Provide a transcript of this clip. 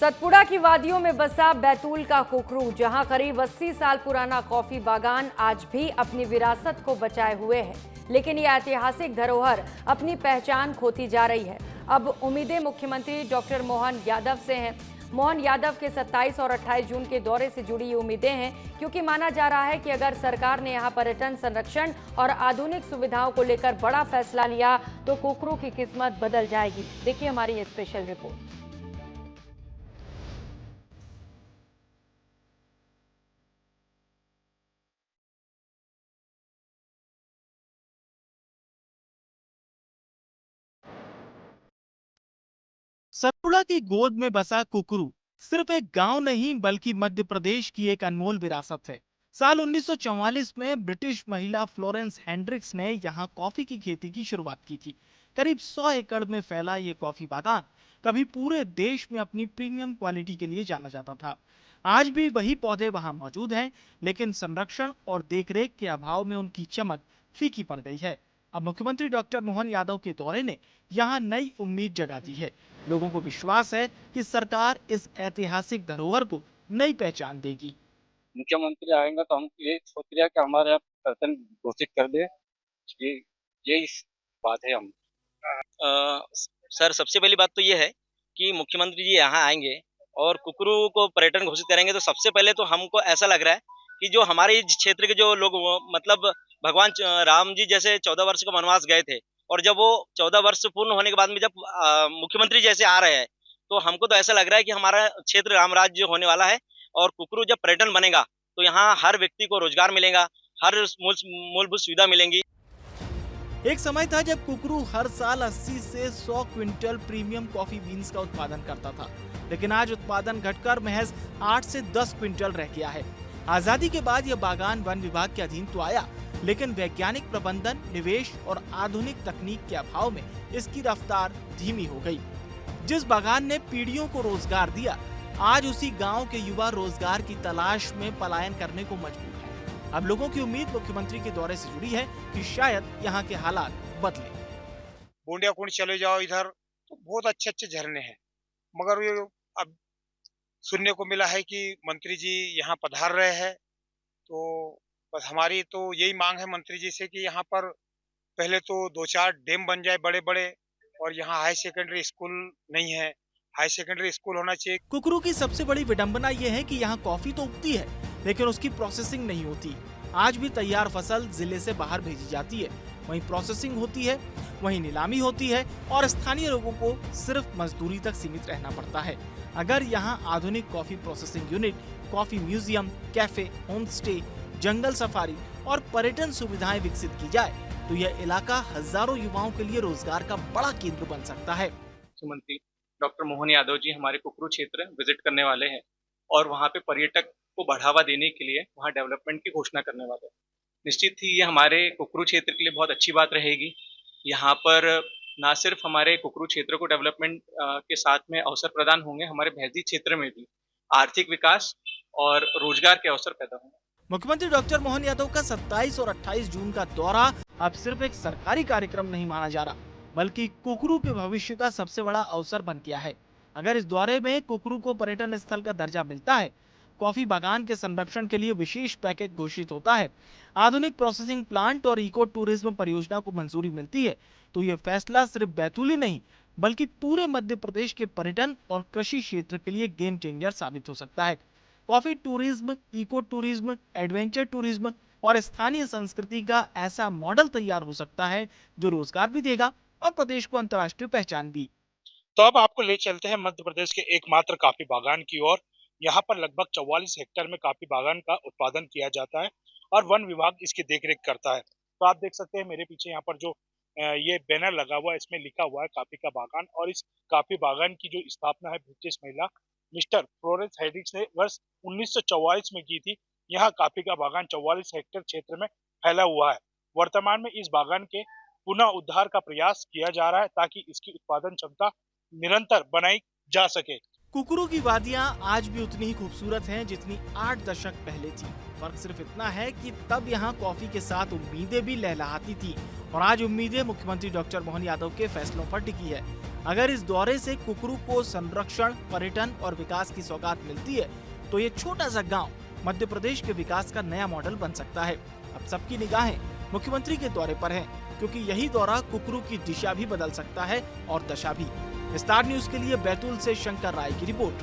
सतपुड़ा की वादियों में बसा बैतूल का कुकरू, जहां करीब 80 साल पुराना कॉफी बागान आज भी अपनी विरासत को बचाए हुए है। लेकिन यह ऐतिहासिक धरोहर अपनी पहचान खोती जा रही है। अब उम्मीदें मुख्यमंत्री डॉक्टर मोहन यादव से हैं। मोहन यादव के 27 और 28 जून के दौरे से जुड़ी ये उम्मीदें हैं, क्योंकि माना जा रहा है कि अगर सरकार ने यहां पर्यटन संरक्षण और आधुनिक सुविधाओं को लेकर बड़ा फैसला लिया तो कुकरू की किस्मत बदल जाएगी। देखिए हमारी ये स्पेशल रिपोर्ट। सतपुड़ा की गोद में बसा कुकरू सिर्फ एक गांव नहीं बल्कि मध्य प्रदेश की एक अनमोल विरासत है। साल 1944 में ब्रिटिश महिला फ्लोरेंस हेंड्रिक्स ने यहां कॉफी की खेती की शुरुआत की थी। करीब 100 एकड़ में फैला ये कॉफी बागान कभी पूरे देश में अपनी प्रीमियम क्वालिटी के लिए जाना जाता था। आज भी वही पौधे वहां मौजूद हैं, लेकिन संरक्षण और देखरेख के अभाव में उनकी चमक फीकी पड़ गई है। अब मुख्यमंत्री डॉक्टर मोहन यादव के दौरे ने यहाँ नई उम्मीद जगा दी है। लोगों को विश्वास है कि सरकार इस ऐतिहासिक धरोहर को नई पहचान देगी। मुख्यमंत्री आएंगे तो हम ये सोच रहे हैं कि हमारे यहाँ पर्यटन घोषित कर दे। ये यही बात है। हम सर, सबसे पहली बात तो ये है कि मुख्यमंत्री जी यहाँ आएंगे और कुकरू को पर्यटन घोषित करेंगे, तो सबसे पहले तो हमको ऐसा लग रहा है कि जो हमारे इस क्षेत्र के जो लोग मतलब भगवान राम जी जैसे 14 वर्ष का वनवास गए थे, और जब वो 14 वर्ष पूर्ण होने के बाद में जब मुख्यमंत्री जैसे आ रहे हैं, तो हमको तो ऐसा लग रहा है कि हमारा क्षेत्र राम राज्य होने वाला है। और कुकरू जब पर्यटन बनेगा तो यहाँ हर व्यक्ति को रोजगार मिलेगा, हर मूलभूत सुविधा मिलेंगी। एक समय था जब कुकरू हर साल 80 से 100 क्विंटल प्रीमियम कॉफी बीन्स का उत्पादन करता था, लेकिन आज उत्पादन घटकर महज 8 से 10 क्विंटल रह गया है। आजादी के बाद यह बागान वन विभाग के अधीन तो आया, लेकिन वैज्ञानिक प्रबंधन, निवेश और आधुनिक तकनीक के अभाव में इसकी रफ्तार धीमी हो गई। जिस बागान ने पीढ़ियों को रोजगार दिया, आज उसी गांव के युवा रोजगार की तलाश में पलायन करने को मजबूर है। अब लोगों की उम्मीद मुख्यमंत्री के दौरे से जुड़ी है कि शायद यहाँ के हालात बदले। बूंदिया कुंड चले जाओ, इधर तो बहुत अच्छे अच्छे झरने हैं, मगर ये अब सुनने को मिला है कि मंत्री जी यहाँ पधार रहे हैं। तो बस हमारी तो यही मांग है मंत्री जी से कि यहाँ पर पहले तो 2-4 डैम बन जाए बड़े बड़े, और यहाँ हाई सेकेंडरी स्कूल नहीं है, हाई सेकेंडरी स्कूल होना चाहिए। कुकरू की सबसे बड़ी विडंबना ये है कि यहाँ कॉफी तो उगती है, लेकिन उसकी प्रोसेसिंग नहीं होती। आज भी तैयार फसल जिले से बाहर भेजी जाती है, वहीं प्रोसेसिंग होती है, वहीं नीलामी होती है और स्थानीय लोगों को सिर्फ मजदूरी तक सीमित रहना पड़ता है। अगर यहाँ आधुनिक coffee processing unit, coffee museum, cafe, home stay, जंगल सफारी और पर्यटन सुविधाएं विकसित की जाए तो यह इलाका हजारों युवाओं के लिए रोजगार का बड़ा केंद्र बन सकता है। मुख्यमंत्री डॉक्टर मोहन यादव जी हमारे कुकरू क्षेत्र विजिट करने वाले हैं और वहाँ पे पर्यटक को बढ़ावा देने के लिए वहाँ डेवलपमेंट की घोषणा करने वाले हैं। निश्चित ही ये हमारे कुकरू क्षेत्र के लिए बहुत अच्छी बात रहेगी। यहाँ पर ना सिर्फ हमारे कुकरू क्षेत्र को डेवलपमेंट के साथ में अवसर प्रदान होंगे, हमारे भैंजी क्षेत्र में भी आर्थिक विकास और रोजगार के अवसर पैदा होंगे। मुख्यमंत्री डॉक्टर मोहन यादव का 27 और 28 जून का दौरा अब सिर्फ एक सरकारी कार्यक्रम नहीं माना जा रहा, बल्कि कुकरू के भविष्य का सबसे बड़ा अवसर बन गया है। अगर इस दौरे में कुकरू को पर्यटन स्थल का दर्जा मिलता है, कॉफी बागान के संरक्षण के लिए विशेष पैकेज घोषित होता है, आधुनिक प्रोसेसिंग प्लांट और इको टूरिज्म परियोजना को मंजूरी मिलती है, तो ये फैसला सिर्फ बैतूल ही नहीं बल्कि पूरे मध्य प्रदेश के पर्यटन और कृषि क्षेत्र के लिए गेम चेंजर साबित हो सकता है। Coffee tourism, eco tourism, adventure tourism और स्थानीय संस्कृति का ऐसा मॉडल तैयार हो सकता है जो रोजगार भी देगा और प्रदेश को अंतर्राष्ट्रीय पहचान भी। तो अब आपको ले चलते हैं मध्य प्रदेश के एकमात्र काफी बागान की ओर। यहाँ पर लगभग 44 हेक्टेयर में काफी बागान का उत्पादन किया जाता है और वन विभाग इसकी देखरेख करता है। तो आप देख सकते हैं मेरे पीछे यहाँ पर जो ये बैनर लगा हुआ है, इसमें लिखा हुआ है काफी का बागान, और इस काफी बागान की जो स्थापना है ब्रिटिश महिला मिस्टर फ्लोरेंस हेंड्रिक्स ने वर्ष 1944 में की थी। यहाँ काफी का बागान 44 हेक्टेयर क्षेत्र में फैला हुआ है। वर्तमान में इस बागान के पुनः उद्धार का प्रयास किया जा रहा है ताकि इसकी उत्पादन क्षमता निरंतर बनाई जा सके। कुकरू की वादियां आज भी उतनी ही खूबसूरत हैं जितनी 8 दशक पहले थी। फर्क सिर्फ इतना है कि तब यहाँ कॉफी के साथ उम्मीदें भी लहलहाती थी और आज उम्मीदें मुख्यमंत्री डॉक्टर मोहन यादव के फैसलों पर टिकी है। अगर इस दौरे से कुकरू को संरक्षण, पर्यटन और विकास की सौगात मिलती है तो ये छोटा सा गाँव मध्य प्रदेश के विकास का नया मॉडल बन सकता है। अब सबकी निगाहें मुख्यमंत्री के दौरे पर हैं, क्योंकि यही दौरा कुकरू की दिशा भी बदल सकता है और दशा भी। स्टार न्यूज के लिए बैतूल से शंकर राय की रिपोर्ट।